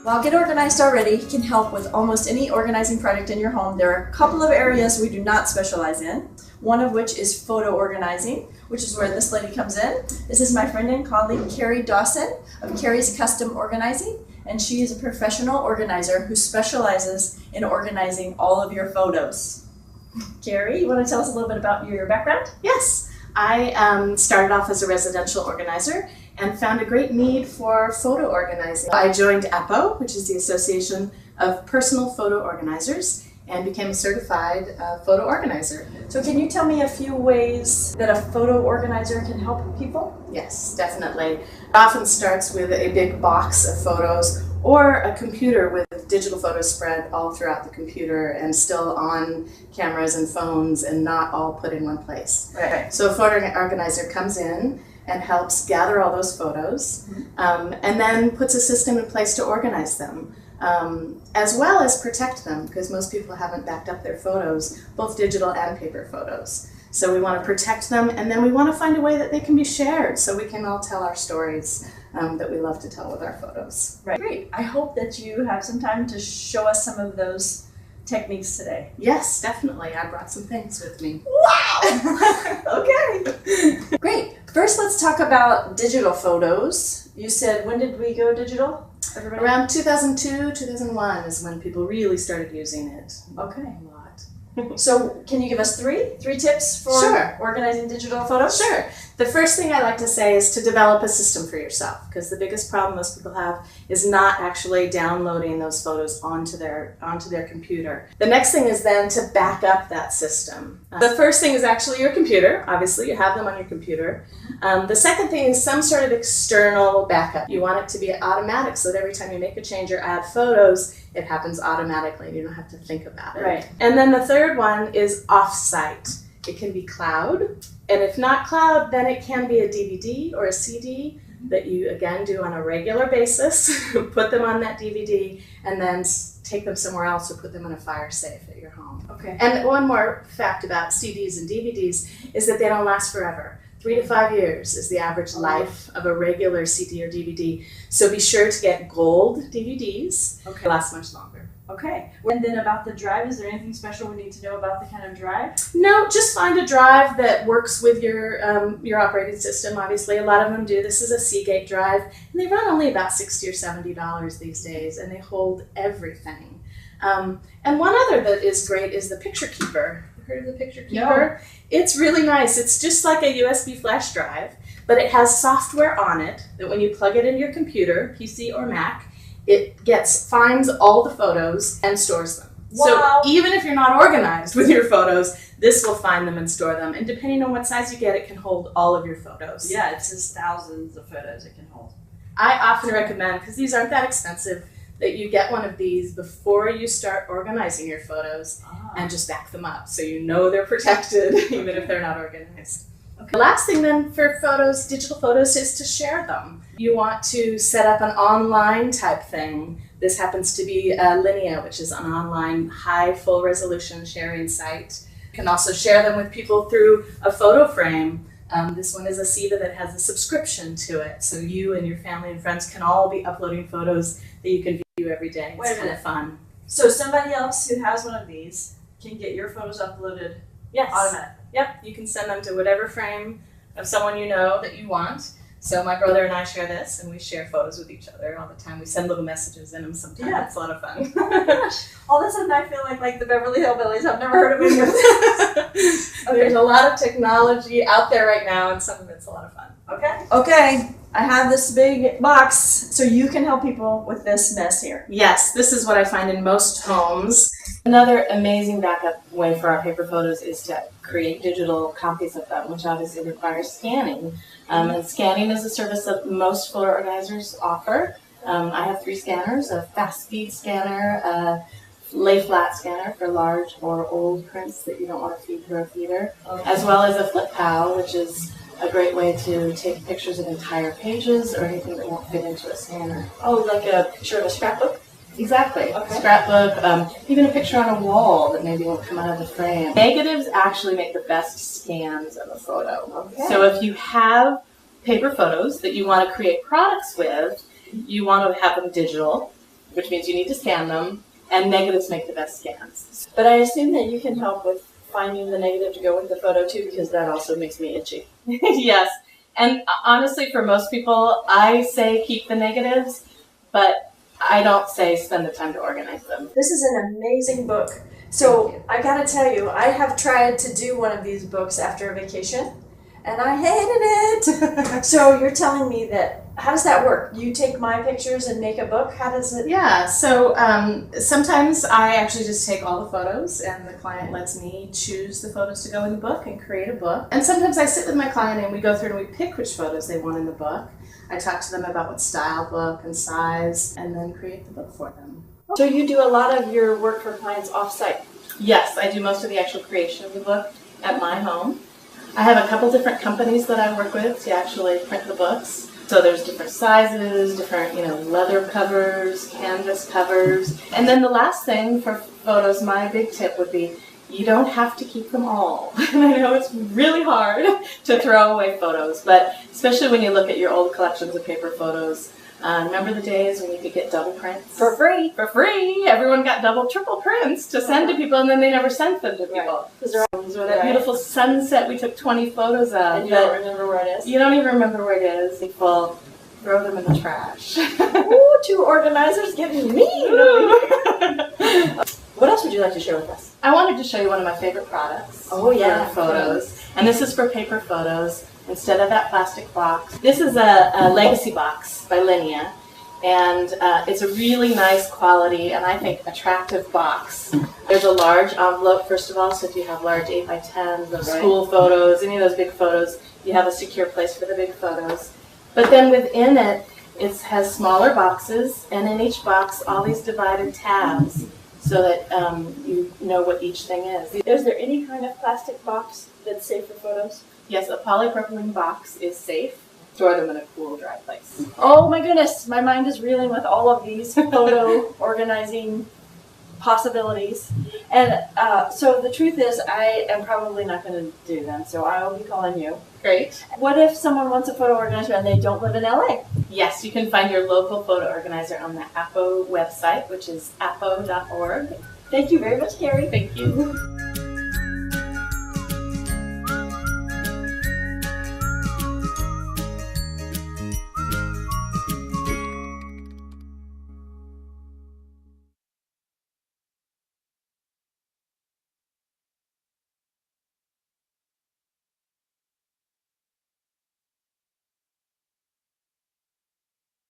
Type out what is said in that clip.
While Get Organized Already can help with almost any organizing project in your home, there are a couple of areas we do not specialize in. One of which is photo organizing, which is where this lady comes in. This is my friend and colleague, Cari Dawson of Cari's Custom Organizing, and she is a professional organizer who specializes in organizing all of your photos. Cari, you want to tell us a little bit about your background? Yes, I started off as a residential organizer and found a great need for photo organizing. I joined EPO, which is the Association of Personal Photo Organizers, and became a certified photo organizer. So can you tell me a few ways that a photo organizer can help people? Yes, definitely. It often starts with a big box of photos or a computer with digital photos spread all throughout the computer and still on cameras and phones and not all put in one place. Right. So a photo organizer comes in and helps gather all those photos, and then puts a system in place to organize them, as well as protect them, because most people haven't backed up their photos, both digital and paper photos. So we want to protect them, and then we want to find a way that they can be shared so we can all tell our stories that we love to tell with our photos. Right. Great. I hope that you have some time to show us some of those techniques today. Yes, definitely. I brought some things with me. Wow! Okay. Great. First, let's talk about digital photos. You said, when did we go digital? Everybody? Around 2002, 2001 is when people really started using it. Okay. A lot. So, can you give us three tips for Sure. organizing digital photos? Sure. The first thing I like to say is to develop a system for yourself, because the biggest problem most people have is not actually downloading those photos onto their computer. The next thing is then to back up that system. The first thing is actually your computer. Obviously, you have them on your computer. The second thing is some sort of external backup. You want it to be automatic, so that every time you make a change or add photos, it happens automatically and you don't have to think about it. Right. And then the third one is off-site. It can be cloud, and if not cloud, then it can be a DVD or a CD that you, again, do on a regular basis, put them on that DVD, and then take them somewhere else or put them in a fire safe at your home. Okay. And one more fact about CDs and DVDs is that they don't last forever. 3 to 5 years is the average life of a regular CD or DVD. So be sure to get gold DVDs. Okay. They last much longer. Okay. And then about the drive, is there anything special we need to know about the kind of drive? No, just find a drive that works with your operating system. Obviously, a lot of them do. This is a Seagate drive, and they run only about $60 or $70 these days, and they hold everything. And one other that is great is the Picture Keeper. Heard of the Picture Keeper? No. It's really nice. It's just like a USB flash drive, but it has software on it that when you plug it into your computer, PC or Mac, it finds all the photos and stores them. Wow. So even if you're not organized with your photos, this will find them and store them. And depending on what size you get, it can hold all of your photos. Yeah, it says thousands of photos it can hold. I often recommend, because these aren't that expensive, that you get one of these before you start organizing your photos and just back them up so you know they're protected even if they're not organized. Okay. The last thing then for photos, digital photos, is to share them. You want to set up an online type thing. This happens to be Linea, which is an online high full resolution sharing site. You can also share them with people through a photo frame. This one is a Siva that has a subscription to it, so you and your family and friends can all be uploading photos that you can view every day. Wait a It's kind minute. of fun. So somebody else who has one of these can get your photos uploaded Yes. automatically? Yep, you can send them to whatever frame of someone you know that you want. So my brother and I share this, and we share photos with each other all the time. We send little messages in them sometimes. Yeah. It's a lot of fun. All of a sudden I feel like the Beverly Hillbillies. I've never heard of any of this. There's a lot of technology out there right now, and some of it's a lot of fun. Okay. Okay. I have this big box, so you can help people with this mess here. Yes, this is what I find in most homes. Another amazing backup way for our paper photos is to create digital copies of them, which obviously requires scanning. And scanning is a service that most photo organizers offer. I have 3 scanners: a fast speed scanner, a lay flat scanner for large or old prints that you don't want to feed through a feeder, as well as a flip pal, which is a great way to take pictures of entire pages or anything that won't fit into a scanner. Oh, like a picture of a scrapbook? Exactly. Okay. Scrapbook, even a picture on a wall that maybe won't come out of the frame. Negatives actually make the best scans of a photo. Okay. So if you have paper photos that you want to create products with, you want to have them digital. which means you need to scan them, and negatives make the best scans. But I assume that you can help with finding the negative to go with the photo too, because that also makes me itchy. Yes, and honestly, for most people, I say keep the negatives, but I don't say spend the time to organize them. This is an amazing book. So I gotta tell you, I have tried to do one of these books after a vacation, and I hated it. So you're telling me that, how does that work? You take my pictures and make a book? How does it? Yeah, so sometimes I actually just take all the photos and the client lets me choose the photos to go in the book and create a book. And sometimes I sit with my client and we go through and we pick which photos they want in the book. I talk to them about what style book and size and then create the book for them. So you do a lot of your work for clients off-site? Yes, I do most of the actual creation of the book at my home. I have a couple different companies that I work with to actually print the books. So there's different sizes, different, leather covers, canvas covers. And then the last thing for photos, my big tip would be, you don't have to keep them all. And I know it's really hard to throw away photos, but especially when you look at your old collections of paper photos. Remember the days when you could get double prints? For free. For free! Everyone got double, triple prints to send to people, and then they never sent them to people. Or that beautiful sunset we took 20 photos of. And you don't remember where it is? You don't even remember where it is. People throw them in the trash. Ooh, two organizers getting mean! What else would you like to share with us? I wanted to show you one of my favorite products. Oh yeah. For photos. And this is for paper photos instead of that plastic box. This is a legacy box by Linea. And it's a really nice quality and I think attractive box. There's a large envelope, first of all, so if you have large 8x10s, those school photos, any of those big photos, you have a secure place for the big photos. But then within it, it has smaller boxes, and in each box, all these divided tabs so that you know what each thing is. Is there any kind of plastic box that's safe for photos? Yes, a polypropylene box is safe. Store them in a cool, dry place. Oh my goodness, my mind is reeling with all of these photo organizing possibilities. And so the truth is, I am probably not going to do them, so I will be calling you. Great. What if someone wants a photo organizer and they don't live in LA? Yes, you can find your local photo organizer on the APO website, which is apo.org. Thank you very much, Cari. Thank you.